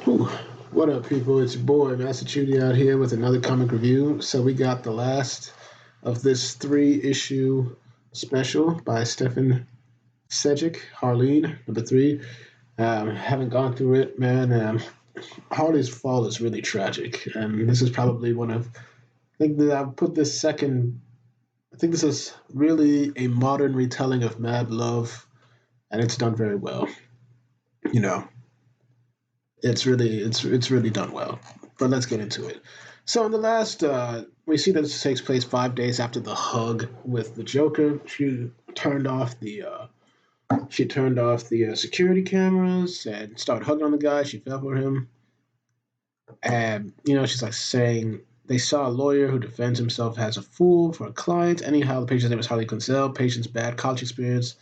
Whew. What up, people? It's your boy Massachusetts out here with another comic review. So we got the last of this three-issue special by Stefan Sejic, Harleen, number three. Haven't gone through it, man. Harley's fall is really tragic, and this is probably one of. I think that I put this second. I think this is really a modern retelling of Mad Love, and it's done very well. You know, it's really done well. But let's get into it. So in the last, we see that this takes place 5 days after the hug with the Joker. She turned off the security cameras and started hugging on the guy. She fell for him, and she's like saying they saw a lawyer who defends himself as a fool for a client. Anyhow, the patient's name is Harley Quinn. Patient's bad college experience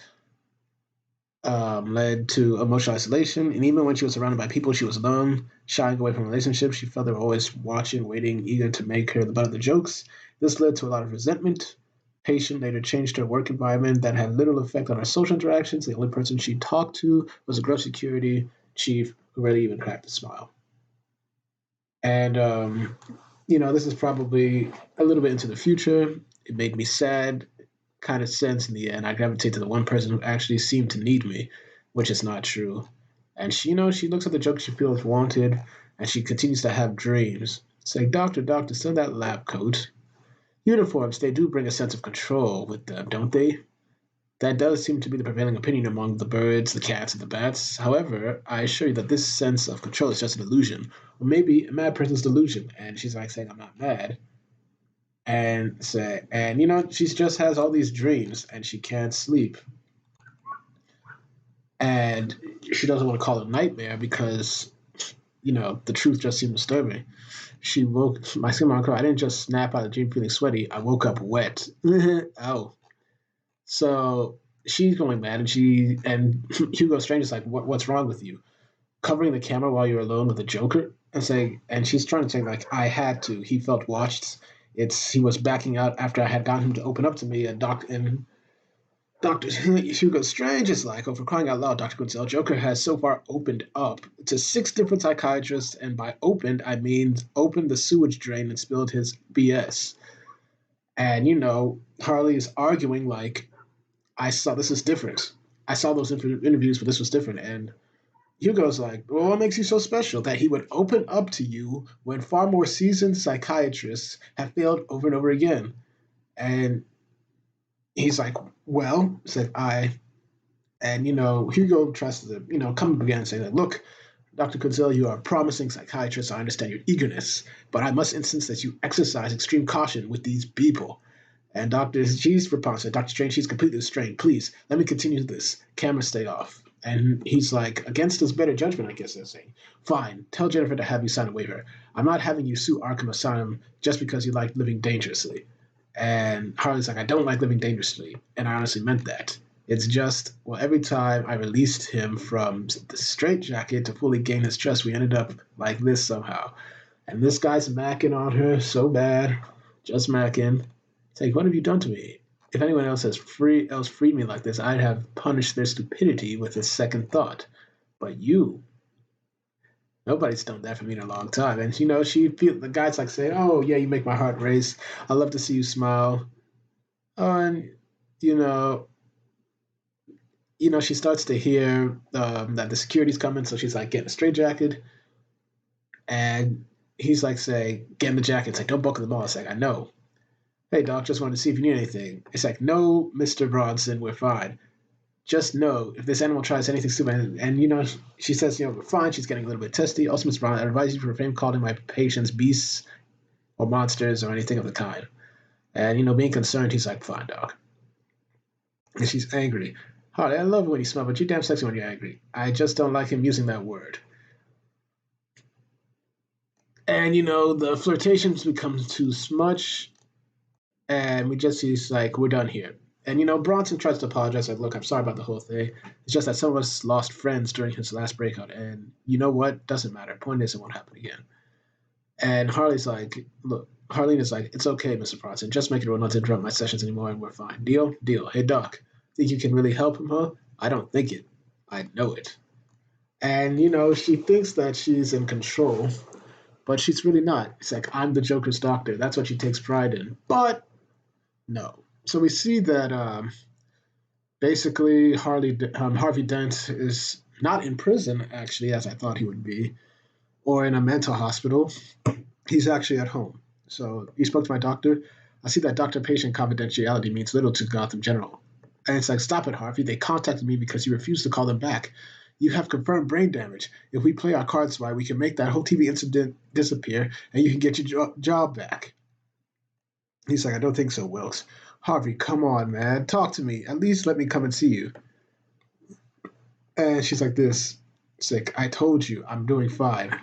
led to emotional isolation, and even when she was surrounded by people, she was alone, shying away from relationships. She felt they were always watching, waiting, eager to make her the butt of the jokes. This led to a lot of resentment. Patient later changed her work environment that had little effect on her social interactions. The only person she talked to was a gruff security chief who rarely even cracked a smile. And, this is probably a little bit into the future. It made me sad, kind of sense in the end. I gravitate to the one person who actually seemed to need me, which is not true. And she looks at the Joker she feels wanted, and she continues to have dreams. Saying, Doctor, Doctor, send that lab coat. Uniforms, they do bring a sense of control with them, don't they? That does seem to be the prevailing opinion among the birds, the cats, and the bats. However, I assure you that this sense of control is just an illusion, or maybe a mad person's delusion. And she's like saying, I'm not mad. She just has all these dreams and she can't sleep. And she doesn't want to call it a nightmare because, the truth just seemed disturbing. She woke, my skin on I didn't just snap out of the dream feeling sweaty. I woke up wet. Oh. So she's going mad, and Hugo Strange is like, what's wrong with you? Covering the camera while you're alone with the Joker and she's trying to say like, I had to. He felt watched. He was backing out after I had gotten him to open up to me, and Doctor Hugo Strange is like, oh, for crying out loud, Dr. Quinzel, Joker has so far opened up to 6 different psychiatrists, and by opened, I mean opened the sewage drain and spilled his BS. And, Harley is arguing like, I saw this is different. I saw those interviews, but this was different. And Hugo's like, well, what makes you so special that he would open up to you when far more seasoned psychiatrists have failed over and over again? And he's like, well, said I. And, Hugo tries to, come up again and say that, look, Dr. Kudzil, you are a promising psychiatrist. I understand your eagerness, but I must insist that you exercise extreme caution with these people. And Dr. G's response said, Dr. Strange, she's completely restrained. Please, let me continue this. Camera stay off. And he's like, against his better judgment, I guess they're saying. Fine, tell Jennifer to have you sign a waiver. I'm not having you sue Arkham Asylum just because you like living dangerously. And Harley's like, I don't like living dangerously. And I honestly meant that. It's just, well, every time I released him from the straitjacket to fully gain his trust, we ended up like this somehow. And this guy's macking on her so bad, just macking. It's like, what have you done to me? If anyone else freed me like this, I'd have punished their stupidity with a second thought. But you, nobody's done that for me in a long time. And the guy's like saying, "Oh yeah, you make my heart race. I love to see you smile." Oh, and you know, she starts to hear that the security's coming, so she's like getting a straitjacket, and he's like saying, "Get in the jacket." It's like, "Don't buckle them all." It's like, "I know." Hey, Doc, just wanted to see if you need anything. It's like, "No, Mr. Bronson, we're fine. Just know if this animal tries anything stupid," and she says, "We're fine." She's getting a little bit testy. Also, Mr. Brown, I advise you to refrain calling my patients beasts or monsters or anything of the kind. And, being concerned, he's like, "Fine, Doc." And she's angry. Harley, I love it when you smile, but you're damn sexy when you're angry. I just don't like him using that word. And, the flirtations become too much, and we just see, like, we're done here. And, Bronson tries to apologize, like, look, I'm sorry about the whole thing. It's just that some of us lost friends during his last breakout, and you know what? Doesn't matter. Point is, it won't happen again. And Harley's like, look, Harleen is like, it's okay, Mr. Bronson. Just make it a rule not to interrupt my sessions anymore, and we're fine. Deal? Deal. Hey, Doc, think you can really help him, huh? I don't think it. I know it. And, she thinks that she's in control, but she's really not. It's like, I'm the Joker's doctor. That's what she takes pride in. But no. So we see that basically Harvey Dent is not in prison, actually, as I thought he would be, or in a mental hospital. He's actually at home. So he spoke to my doctor. I see that doctor-patient confidentiality means little to Gotham General. And it's like, stop it, Harvey. They contacted me because you refused to call them back. You have confirmed brain damage. If we play our cards right, we can make that whole TV incident disappear, and you can get your job back. He's like, I don't think so, Wilkes. Harvey, come on, man. Talk to me. At least let me come and see you. And she's like this. It's like, I told you, I'm doing fine.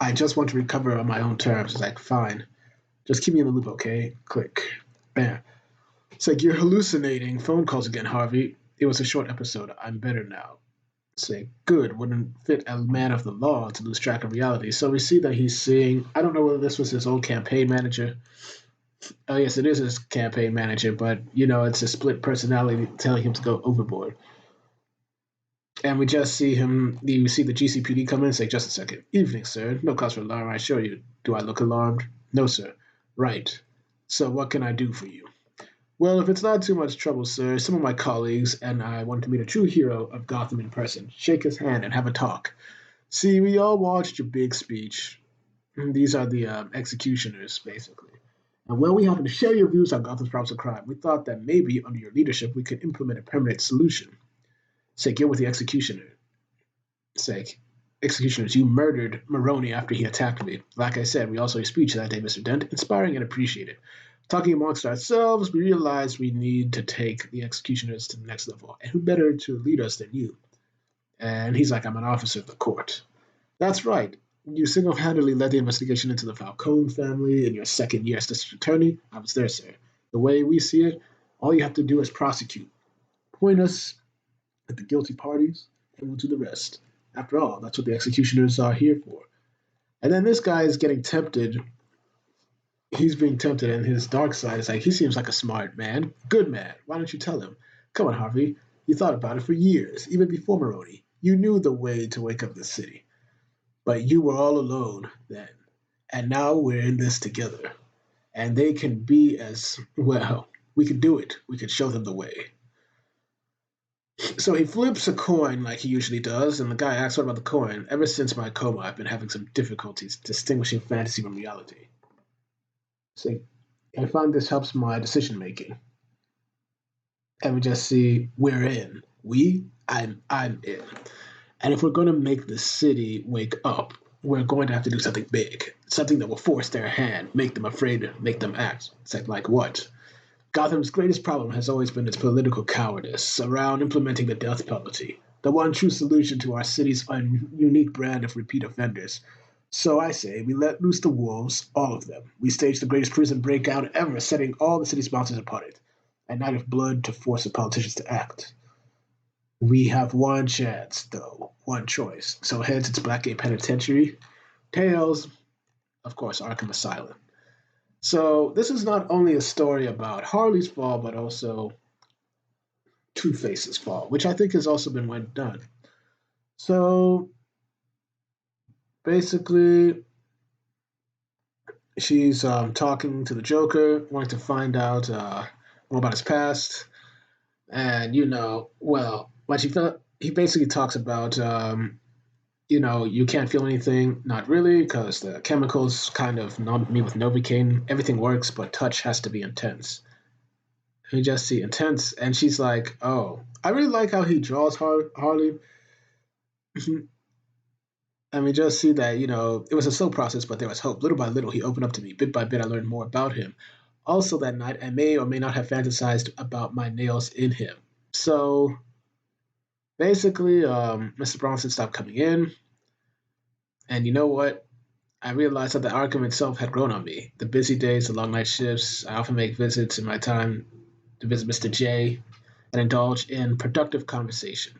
I just want to recover on my own terms. It's like, fine. Just keep me in the loop, okay? Click. Bam. It's like, you're hallucinating phone calls again, Harvey. It was a short episode. I'm better now. It's like, good. Wouldn't fit a man of the law to lose track of reality. So we see that he's seeing, I don't know whether this was his old campaign manager. Oh, yes, it is his campaign manager, but, it's a split personality telling him to go overboard. And we just see him, we see the GCPD come in and say, just a second. Evening, sir. No cause for alarm, I assure you. Do I look alarmed? No, sir. Right. So what can I do for you? Well, if it's not too much trouble, sir, some of my colleagues and I want to meet a true hero of Gotham in person. Shake his hand and have a talk. See, we all watched your big speech. These are the executioners, basically. And when we happen to share your views on Gotham's problems of crime, we thought that maybe under your leadership we could implement a permanent solution. Say, get with the executioner. Say, executioners, you murdered Maroney after he attacked me. Like I said, we also your speech that day, Mr. Dent, inspiring and appreciated. Talking amongst ourselves, we realized we need to take the executioners to the next level. And who better to lead us than you? And he's like, I'm an officer of the court. That's right. You single-handedly led the investigation into the Falcone family in your second year as district attorney. I was there, sir. The way we see it, all you have to do is prosecute. Point us at the guilty parties, and we'll do the rest. After all, that's what the executioners are here for. And then this guy is getting tempted. He's being tempted, and his dark side is like, he seems like a smart man, good man. Why don't you tell him? Come on, Harvey. You thought about it for years, even before Maroney. You knew the way to wake up the city. But you were all alone then. And now we're in this together. And they can be as well. We can do it. We can show them the way. So he flips a coin like he usually does, and the guy asks, what about the coin? Ever since my coma, I've been having some difficulties distinguishing fantasy from reality. So I find this helps my decision making. And we just see we're in. I'm in. And if we're going to make the city wake up, we're going to have to do something big, something that will force their hand, make them afraid, make them act. It's like what? Gotham's greatest problem has always been its political cowardice around implementing the death penalty, the one true solution to our city's unique brand of repeat offenders. So I say we let loose the wolves, all of them. We stage the greatest prison breakout ever, setting all the city's monsters upon it. A night of blood to force the politicians to act. We have one chance, though, one choice. So heads, it's Blackgate Penitentiary. Tails, of course, Arkham Asylum. So this is not only a story about Harley's fall, but also Two-Face's fall, which I think has also been well done. So basically, she's talking to the Joker, wanting to find out more about his past, and when she felt, he basically talks about you can't feel anything, not really, because the chemicals kind of numb me with Novocaine. Everything works, but touch has to be intense. You just see intense, and she's like, "Oh, I really like how he draws Harley." And we just see that it was a slow process, but there was hope. Little by little, he opened up to me. Bit by bit, I learned more about him. Also, that night, I may or may not have fantasized about my nails in him. So basically, Mr. Bronson stopped coming in, and you know what? I realized that the Arkham itself had grown on me. The busy days, the long night shifts. I often make visits in my time to visit Mr. J and indulge in productive conversation.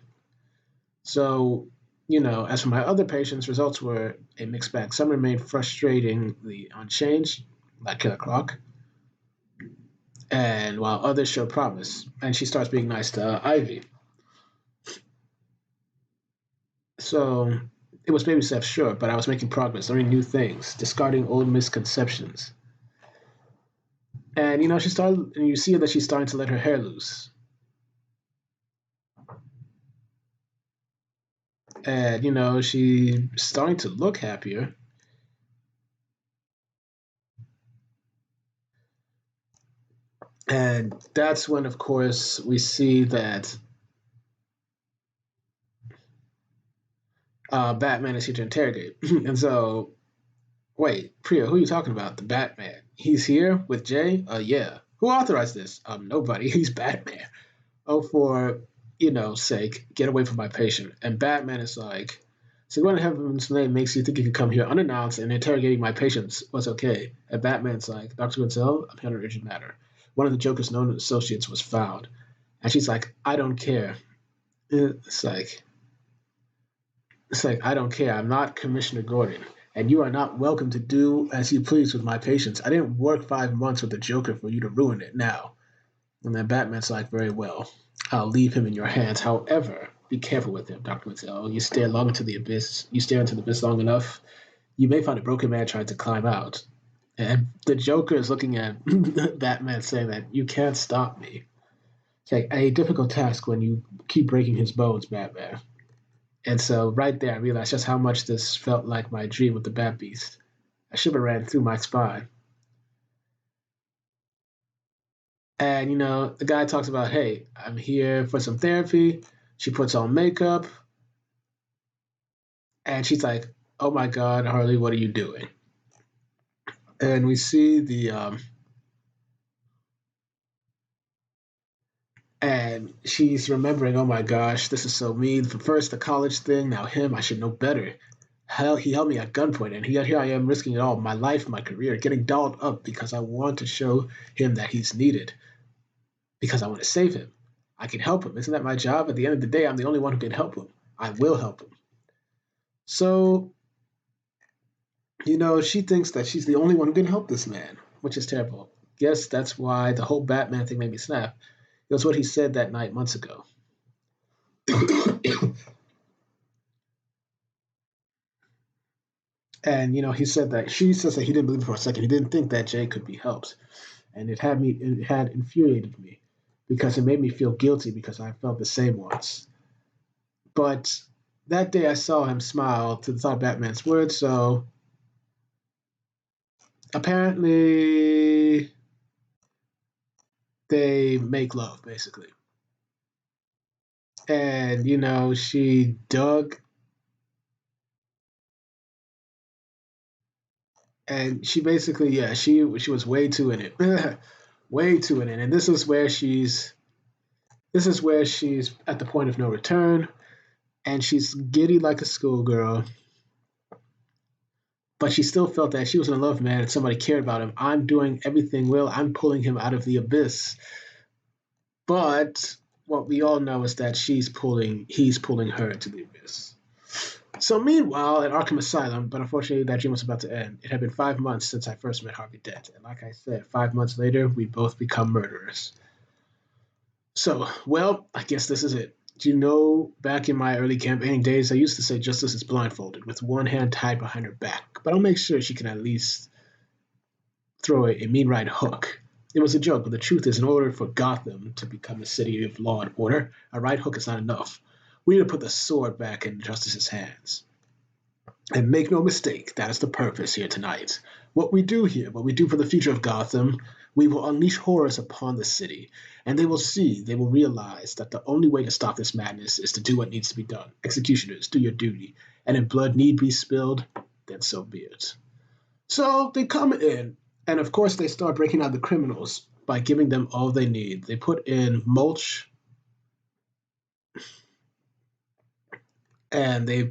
So, as for my other patients, results were a mixed bag. Some remained frustratingly unchanged, like Killer Croc, and while others showed promise. And she starts being nice to Ivy. So it was baby steps, sure, but I was making progress, learning new things, discarding old misconceptions. And she started, and you see that she's starting to let her hair loose. And she's starting to look happier. And that's when, of course, we see that Batman is here to interrogate. And so, wait, Priya, who are you talking about? The Batman. He's here with Jay? Yeah. Who authorized this? Nobody. He's Batman. Oh, for sake, get away from my patient. And Batman is like, so what in heaven's name makes you think you can come here unannounced and interrogating my patients was okay? And Batman's like, Dr. Winsell, I'm here on an urgent matter. One of the Joker's known associates was found. And she's like, I don't care. It's like, I don't care. I'm not Commissioner Gordon. And you are not welcome to do as you please with my patients. I didn't work 5 months with the Joker for you to ruin it now. And then Batman's like, very well. I'll leave him in your hands. However, be careful with him, Dr. Winsell. You stare long into the abyss. You stare into the abyss long enough, you may find a broken man trying to climb out. And the Joker is looking at Batman saying that you can't stop me. It's like a difficult task when you keep breaking his bones, Batman. And so right there I realized just how much this felt like my dream with the Bat Beast. A shiver ran through my spine. And the guy talks about, hey, I'm here for some therapy. She puts on makeup, and she's like, "Oh my God, Harley, what are you doing?" And we see and she's remembering, "Oh my gosh, this is so mean. First the college thing, now him. I should know better. Hell, he held me at gunpoint, and here I am risking it all, my life, my career, getting dolled up because I want to show him that he's needed, because I want to save him. I can help him. Isn't that my job? At the end of the day, I'm the only one who can help him. I will help him." So she thinks that she's the only one who can help this man, which is terrible. Yes, that's why the whole Batman thing made me snap. It was what he said that night months ago. And he said that she says that he didn't believe it for a second. He didn't think that Jay could be helped, and it had infuriated me because it made me feel guilty because I felt the same once. But that day I saw him smile to the thought of Batman's words. So apparently they make love basically. And she dug, and she basically, yeah, she was way too in it. Way too in it. And this is where she's at the point of no return, and she's giddy like a schoolgirl, but she still felt that she was in love, man, and somebody cared about him. I'm doing everything well. I'm pulling him out of the abyss. But what we all know is that he's pulling her into the abyss. So meanwhile, at Arkham Asylum, but unfortunately that dream was about to end. It had been 5 months since I first met Harvey Dent, and like I said, 5 months later, we both become murderers. So, well, I guess this is it. Do you know, back in my early campaigning days, I used to say justice is blindfolded, with one hand tied behind her back, but I'll make sure she can at least throw a mean right hook. It was a joke, but the truth is, in order for Gotham to become a city of law and order, a right hook is not enough. We need to put the sword back in justice's hands. And make no mistake, that is the purpose here tonight. What we do here, what we do for the future of Gotham, we will unleash horrors upon the city, and they will realize that the only way to stop this madness is to do what needs to be done. Executioners, do your duty, and if blood need be spilled, then so be it. So they come in, and of course they start breaking out the criminals by giving them all they need. They put in mulch, and they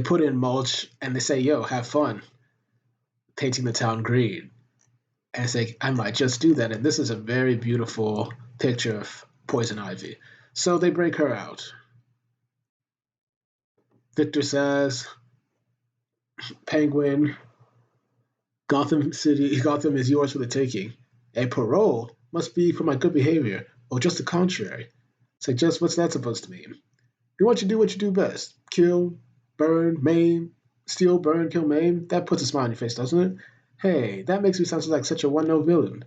put in mulch, and they say, "Yo, have fun painting the town green." And it's like, I might just do that. And this is a very beautiful picture of Poison Ivy. So they break her out. Victor says, "Penguin, Gotham is yours for the taking. A parole must be for my good behavior, or just the contrary." It's like, just what's that supposed to mean? We want you to do what you do best. Kill, burn, maim, steal, burn, kill, maim. That puts a smile on your face, doesn't it? Hey, that makes me sound like such a one-note villain.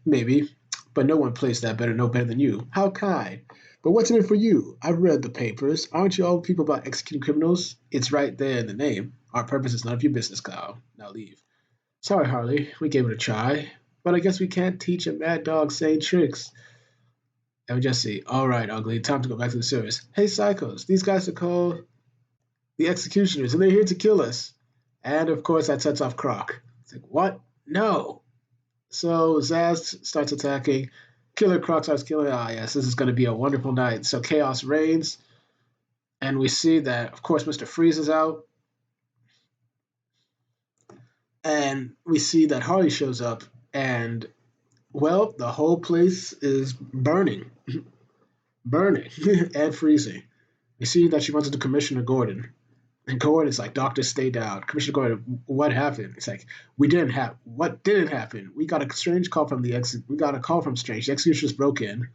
Maybe, but no one plays that better, no better than you. How kind. But what's in it for you? I've read the papers. Aren't you all people about executing criminals? It's right there in the name. Our purpose is none of your business, Kyle. Now leave. Sorry, Harley. We gave it a try. But I guess we can't teach a mad dog saying tricks. And we just see, all right, ugly, time to go back to the service. Hey, psychos, these guys are called the executioners, and they're here to kill us. And of course, that sets off Croc. It's like, what? No. So Zaz starts attacking. Killer Croc starts killing. Ah, yes, this is going to be a wonderful night. So chaos reigns, and we see that, of course, Mr. Freeze is out, and we see that Harley shows up, and well, the whole place is burning, burning, and freezing. We see that she runs into Commissioner Gordon, and Gordon's like, "Doctor, stay down." Commissioner Gordon, what happened? It's like, we didn't have. What didn't happen? We got a strange call from the ex. We got a call from Strange. The executioners broke in.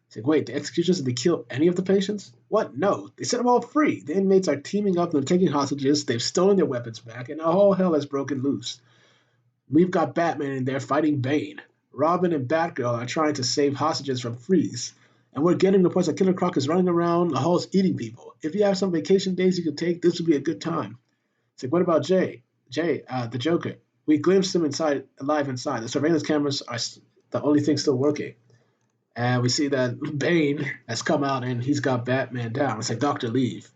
It's like, wait, the executioners, did they kill any of the patients? What? No, they set them all free. The inmates are teaming up. They're taking hostages. They've stolen their weapons back, and all hell has broken loose. We've got Batman in there fighting Bane. Robin and Batgirl are trying to save hostages from Freeze. And we're getting reports that Killer Croc is running around the halls eating people. If you have some vacation days you could take, this would be a good time. It's like, what about Jay? Jay, the Joker. We glimpsed him inside, alive inside. The surveillance cameras are the only thing still working. And we see that Bane has come out and he's got Batman down. It's like, Doctor, leave.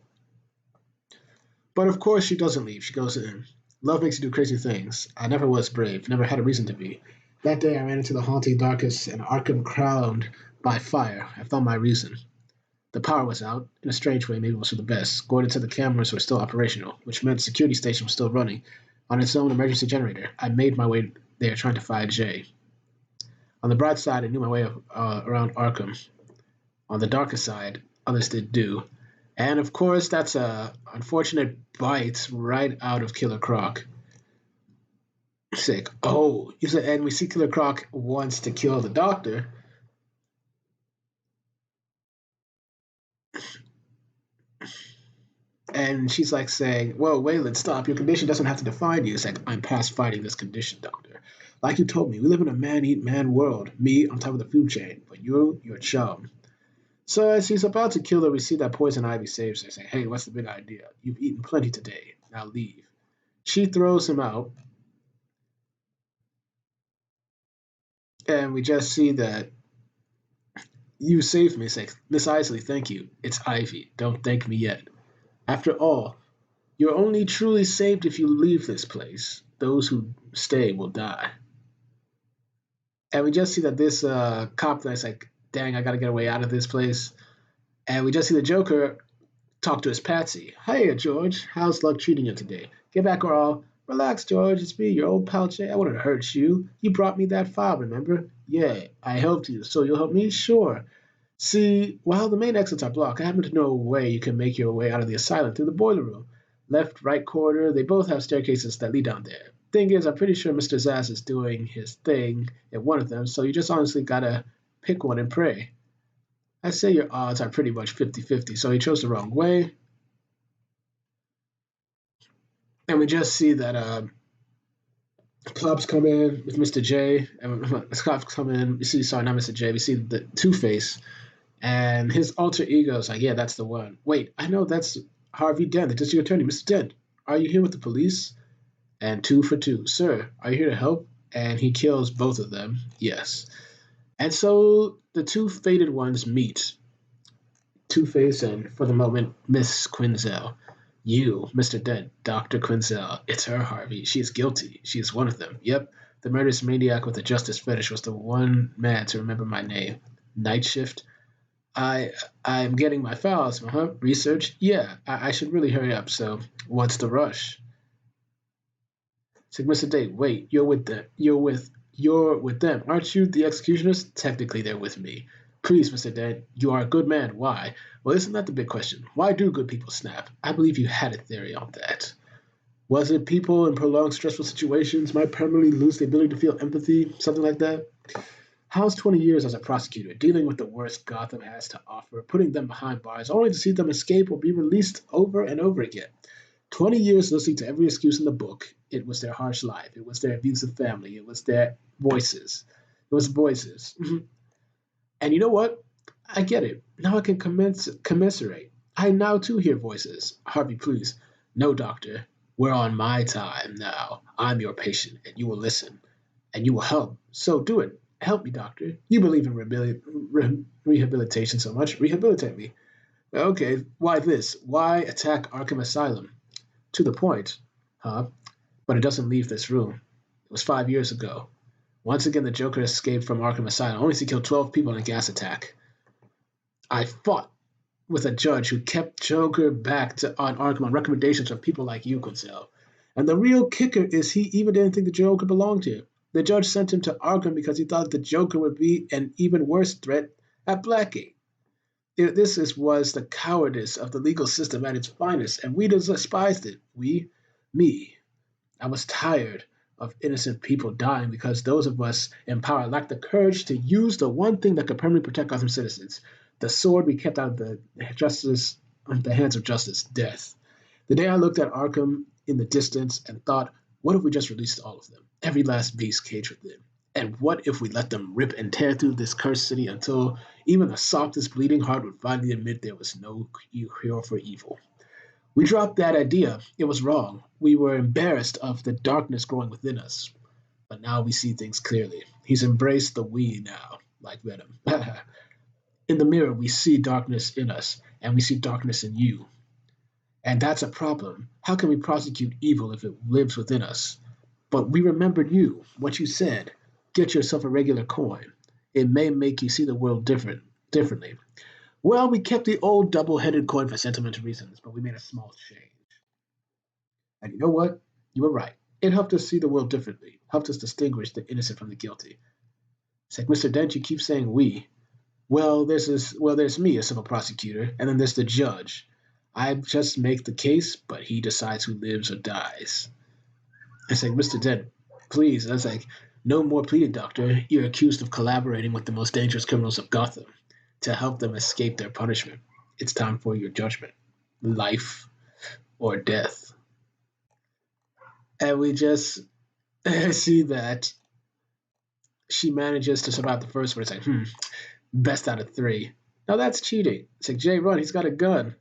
But of course, she doesn't leave. She goes in. Love makes you do crazy things. I never was brave, never had a reason to be. That day I ran into the haunting darkness and Arkham crowned by fire. I found my reason. The power was out. In a strange way, maybe it was for the best. Gordon said the cameras were still operational, which meant the security station was still running on its own emergency generator. I made my way there trying to find Jay. On the bright side, I knew my way around Arkham. On the darker side, others did do. And of course, that's a unfortunate bite right out of Killer Croc. Sick. Oh, you said, and we see Killer Croc wants to kill the doctor. And she's like saying, "Whoa, Wayland, stop. Your condition doesn't have to define you." It's like, I'm past fighting this condition, doctor. Like you told me, we live in a man eat man world. Me on top of the food chain, but you're your chum. So as he's about to kill her, we see that Poison Ivy saves her, saying, "Hey, what's the big idea? You've eaten plenty today. Now leave." She throws him out, and we just see that you saved me. It's like, Miss Isley, thank you. It's Ivy. Don't thank me yet. After all, you're only truly saved if you leave this place. Those who stay will die. And we just see that this cop that's like, dang, I gotta get away out of this place. And we just see the Joker talk to his Patsy. Hey, George, how's luck treating you today? Get back or I'll relax, George. It's me, your old pal Jay. I wouldn't hurt you. You brought me that file, remember? Yeah, I helped you. So you'll help me? Sure. See, while the main exits are blocked, I happen to know a way you can make your way out of the asylum through the boiler room. Left, right corner, they both have staircases that lead down there. Thing is, I'm pretty sure Mr. Zaz is doing his thing at one of them, so you just honestly gotta pick one and pray. I say your odds are pretty much 50-50, so he chose the wrong way. And we just see that cops come in with Mr. J. And cops come in, we see, sorry, not Mr. J, we see the Two Face. And his alter ego is like, yeah, that's the one. Wait, I know that's Harvey Dent, the district attorney. Mr. Dent, are you here with the police? And two for two. Sir, are you here to help? And he kills both of them. Yes. And so the two fated ones meet. Two-Face and, for the moment, Miss Quinzel. You, Mr. Dent, Dr. Quinzel. It's her, Harvey. She is guilty. She is one of them. Yep. The murderous maniac with the justice fetish was the one man to remember my name. Night shift. I'm getting my files, huh? Research? Yeah, I should really hurry up, so what's the rush? It's like, Mr. Date, wait, you're with them, aren't you? The executioners? Technically they're with me. Please, Mr. Dent, you are a good man. Why? Well, isn't that the big question? Why do good people snap? I believe you had a theory on that. Was it people in prolonged stressful situations might permanently lose the ability to feel empathy? Something like that? How's 20 years as a prosecutor, dealing with the worst Gotham has to offer, putting them behind bars, only to see them escape or be released over and over again? 20 years listening to every excuse in the book. It was their harsh life. It was their abusive family. It was their voices. It was voices. And you know what? I get it. Now I can commiserate. I now too hear voices. Harvey, please. No, doctor. We're on my time now. I'm your patient, and you will listen, and you will help. So do it. Help me, doctor. You believe in rehabilitation so much. Rehabilitate me. Okay, why this? Why attack Arkham Asylum? To the point, huh? But it doesn't leave this room. It was 5 years ago. Once again, the Joker escaped from Arkham Asylum, only to kill 12 people in a gas attack. I fought with a judge who kept Joker on Arkham on recommendations of people like you, Quinzel. And the real kicker is he even didn't think the Joker belonged here. The judge sent him to Arkham because he thought the Joker would be an even worse threat at Blackgate. Was the cowardice of the legal system at its finest, and we despised it. Me. I was tired of innocent people dying because those of us in power lacked the courage to use the one thing that could permanently protect Gotham citizens, the sword we kept out of the hands of justice, death. The day I looked at Arkham in the distance and thought, what if we just released all of them, every last beast caged within? And what if we let them rip and tear through this cursed city until even the softest bleeding heart would finally admit there was no cure for evil? We dropped that idea. It was wrong. We were embarrassed of the darkness growing within us. But now we see things clearly. He's embraced the we now, like Venom. In the mirror, we see darkness in us, and we see darkness in you. And that's a problem. How can we prosecute evil if it lives within us? But we remembered you, what you said. Get yourself a regular coin. It may make you see the world differently. Well, we kept the old double-headed coin for sentimental reasons, but we made a small change. And you know what? You were right. It helped us see the world differently, helped us distinguish the innocent from the guilty. It's like, Mr. Dent, you keep saying we. There's me, a civil prosecutor, and then there's the judge. I just make the case, but he decides who lives or dies. It's like, Mr. Dent, please. I was like, no more pleading, doctor. You're accused of collaborating with the most dangerous criminals of Gotham to help them escape their punishment. It's time for your judgment. Life or death. And we just see that she manages to survive the first one. It's like, best out of three. Now that's cheating. It's like, Jay, run, he's got a gun.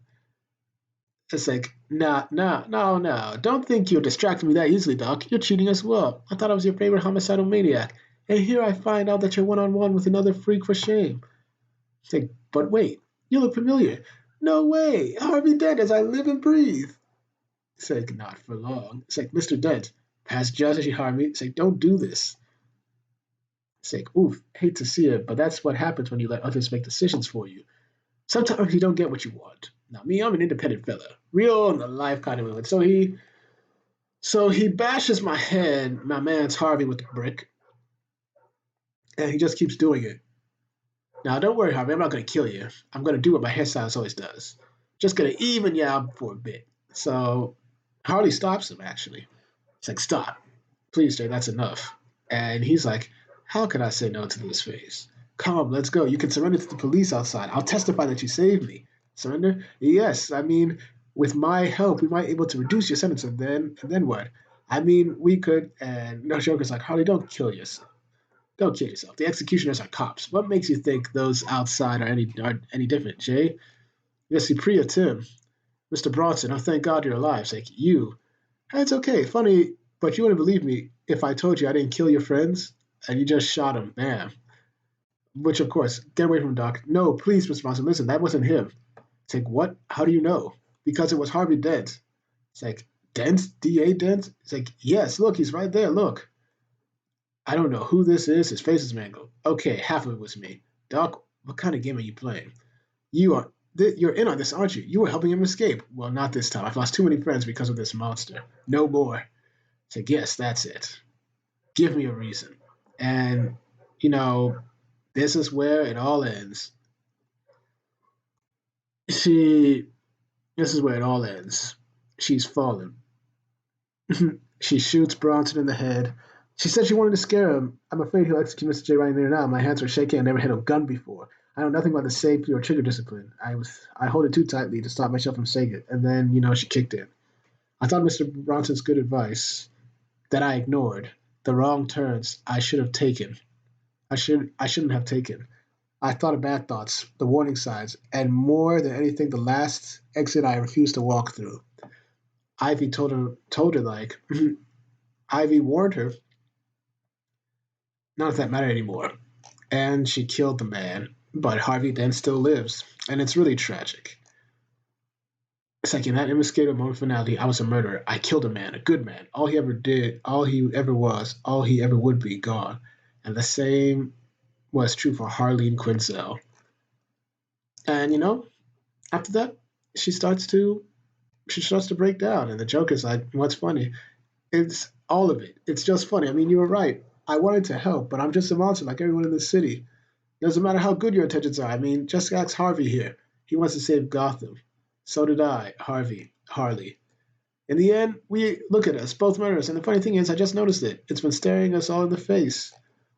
It's like, no. Don't think you're distracting me that easily, Doc. You're cheating as well. I thought I was your favorite homicidal maniac. And here I find out that you're one-on-one with another freak for shame. It's like, but wait, you look familiar. No way. Harvey Dent as I live and breathe. It's like, not for long. It's like, Mr. Dent, past judge, Harvey. It's like, don't do this. It's like, oof, hate to see it, but that's what happens when you let others make decisions for you. Sometimes you don't get what you want. Now, me, I'm an independent fella, real in the life kind of movement. So he bashes my man's Harvey with the brick, and he just keeps doing it. Now, don't worry, Harvey, I'm not going to kill you. I'm going to do what my hairstylist always does. Just going to even you out for a bit. So Harley stops him, actually. It's like, stop. Please, Jay, that's enough. And he's like, how can I say no to this face? Come, let's go. You can surrender to the police outside. I'll testify that you saved me. Surrender? Yes. I mean, with my help, we might be able to reduce your sentence, and then what? I mean, we could. And no, Joker's like, Harley, don't kill yourself. Don't kill yourself. The executioners are cops. What makes you think those outside are any different, Jay? You're Supriya Tim, Mr. Bronson. Oh, thank God you're alive. It's like you. It's okay. Funny, but you wouldn't believe me if I told you I didn't kill your friends and you just shot him. Bam. Which, of course, get away from him, Doc. No, please, Mr. Bronson, listen, that wasn't him. It's like, what? How do you know? Because it was Harvey Dent. It's like, Dent? D.A. Dent? It's like, yes, look, he's right there, look. I don't know who this is. His face is mangled. Okay, half of it was me. Doc, what kind of game are you playing? You're in on this, aren't you? You were helping him escape. Well, not this time. I've lost too many friends because of this monster. No more. It's like, yes, that's it. Give me a reason. And, you know, this is where it all ends. She, this is where it all ends. She's fallen. She shoots Bronson in the head, She said she wanted to scare him. I'm afraid he'll execute Mr. J right there now. My hands are shaking. I never had a gun before. I know nothing about the safety or trigger discipline. I hold it too tightly to stop myself from saying it. And then, she kicked in. I thought Mr. Bronson's good advice that I ignored. The wrong turns I should have taken. I shouldn't have taken. I thought of bad thoughts, the warning signs, and more than anything, the last exit I refused to walk through. Ivy told her like Ivy warned her. None of that mattered anymore. And she killed the man. But Harvey Dent still lives, and it's really tragic. It's like in that inescapable moment finality, I was a murderer. I killed a man, a good man. All he ever did, all he ever was, all he ever would be, gone. And the same was true for Harleen Quinzel. And after that, she starts to she starts to break down, and the Joker's like, "What's funny? It's all of it. It's just funny. I mean, you were right. I wanted to help, but I'm just a monster like everyone in the city. Doesn't matter how good your intentions are. I mean, just ask Harvey here. He wants to save Gotham. So did I, Harley. In the end, we look at us, both murderers, and the funny thing is, I just noticed it. It's been staring us all in the face.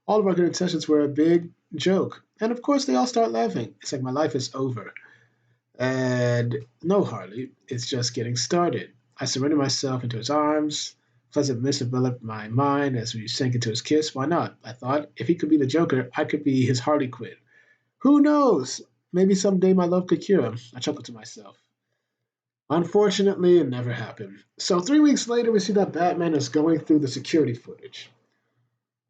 All of our good intentions were a big joke. And of course, they all start laughing. It's like my life is over. And no, Harley, it's just getting started. I surrendered myself into his arms. Pleasant mist enveloped my mind as we sank into his kiss. Why not? I thought. If he could be the Joker, I could be his Harley Quinn. Who knows? Maybe someday my love could cure him. I chuckled to myself. Unfortunately, it never happened. So 3 weeks later, we see that Batman is going through the security footage.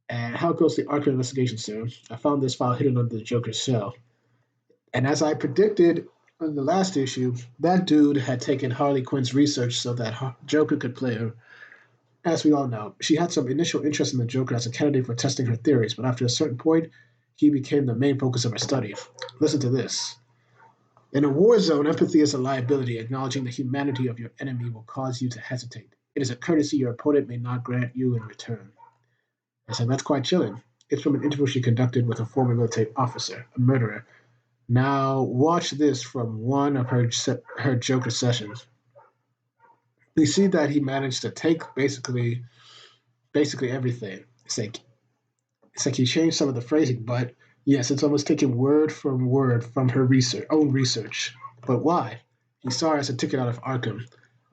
And how goes the Arkham investigation, sir? I found this file hidden under the Joker's cell. And as I predicted in the last issue, that dude had taken Harley Quinn's research so that Joker could play her. As we all know, she had some initial interest in the Joker as a candidate for testing her theories, but after a certain point, he became the main focus of her study. Listen to this. In a war zone, empathy is a liability. Acknowledging the humanity of your enemy will cause you to hesitate. It is a courtesy your opponent may not grant you in return. I said, that's quite chilling. It's from an interview she conducted with a former military officer, a murderer. Now, watch this from one of her Joker sessions. We see that he managed to take basically everything. It's like he changed some of the phrasing, but yes, it's almost taken word from her own research. But why? He saw her as a ticket out of Arkham.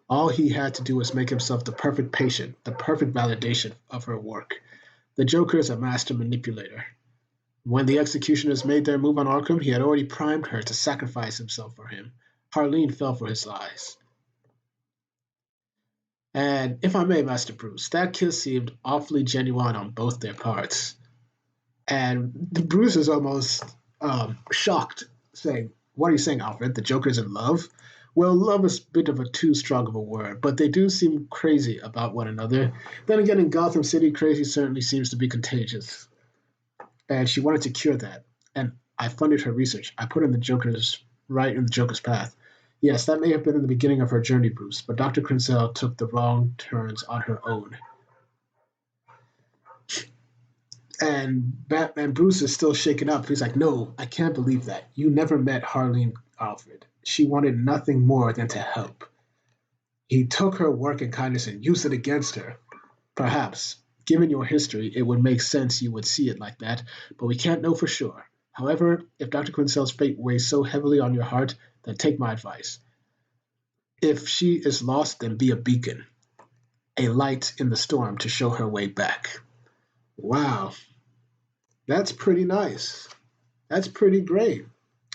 All he had to do was make himself the perfect patient, the perfect validation of her work. The Joker is a master manipulator. When the executioners made their move on Arkham, he had already primed her to sacrifice himself for him. Harleen fell for his lies. And if I may, Master Bruce, that kiss seemed awfully genuine on both their parts. And Bruce is almost shocked, saying, "What are you saying, Alfred? The Joker's in love?" Well, love is a bit of a too strong of a word, but they do seem crazy about one another. Then again, in Gotham City, crazy certainly seems to be contagious. And she wanted to cure that. And I funded her research. I put right in the Joker's path. Yes, that may have been in the beginning of her journey, Bruce, but Dr. Crenzel took the wrong turns on her own. And Batman Bruce is still shaken up. He's like, no, I can't believe that. You never met Harleen, Alfred. She wanted nothing more than to help. He took her work and kindness and used it against her. Perhaps, given your history, it would make sense you would see it like that, but we can't know for sure. However, if Dr. Quincel's fate weighs so heavily on your heart, then take my advice. If she is lost, then be a beacon, a light in the storm to show her way back. Wow, that's pretty nice. That's pretty great.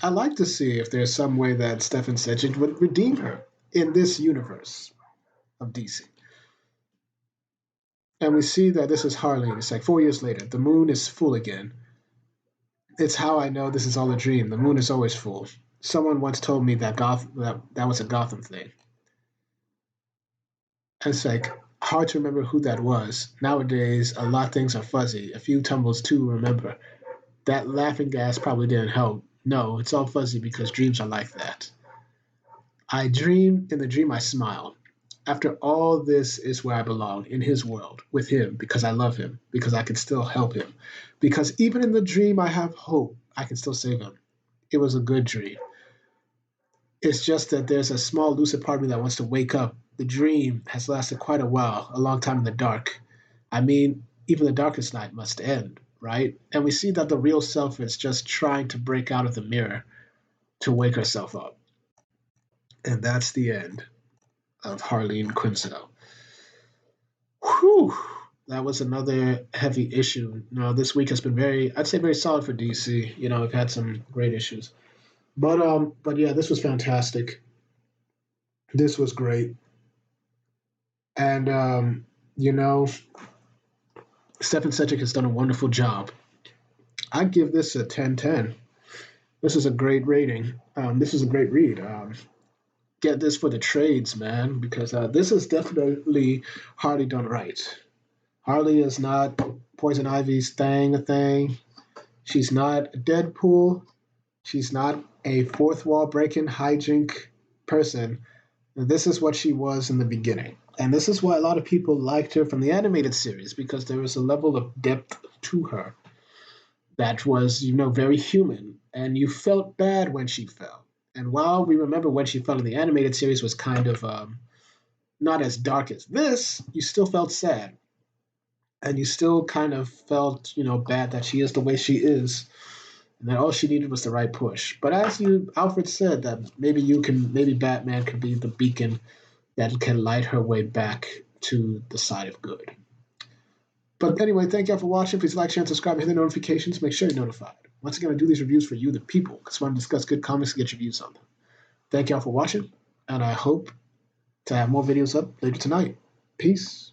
I'd like to see if there's some way that Stefan Sejic would redeem her in this universe of DC. And we see that this is Harleen. It's like 4 years later. The moon is full again. It's how I know this is all a dream. The moon is always full. Someone once told me that was a Gotham thing. And it's like hard to remember who that was. Nowadays, a lot of things are fuzzy. A few tumbles to remember. That laughing gas probably didn't help. No, it's all fuzzy because dreams are like that. I dream, in the dream I smile. After all this is where I belong, in his world, with him, because I love him, because I can still help him. Because even in the dream I have hope, I can still save him. It was a good dream. It's just that there's a small lucid part of me that wants to wake up. The dream has lasted quite a while, a long time in the dark. I mean, even the darkest night must end, right? And we see that the real self is just trying to break out of the mirror to wake herself up. And that's the end of Harleen Quinzel. Whew. That was another heavy issue. This week has been I'd say very solid for DC. We've had some great issues. But yeah, this was fantastic. This was great. And Stephen Cedric has done a wonderful job. I'd give this a 10/10. This is a great rating. This is a great read. Get this for the trades, man, because this is definitely Harley done right. Harley is not Poison Ivy's thing. She's not Deadpool. She's not a fourth wall breaking hijink person. This is what she was in the beginning. And this is why a lot of people liked her from the animated series, because there was a level of depth to her that was, very human. And you felt bad when she fell. And while we remember when she fell in the animated series was kind of not as dark as this, you still felt sad. And you still kind of felt, bad that she is the way she is. And that all she needed was the right push. But as Alfred said, that maybe Batman could be the beacon that can light her way back to the side of good. But anyway, thank y'all for watching. Please like, share, and subscribe, and hit the notifications. Make sure you're notified. Once again, I do these reviews for you, the people, because I want to discuss good comics and get your views on them. Thank y'all for watching, and I hope to have more videos up later tonight. Peace.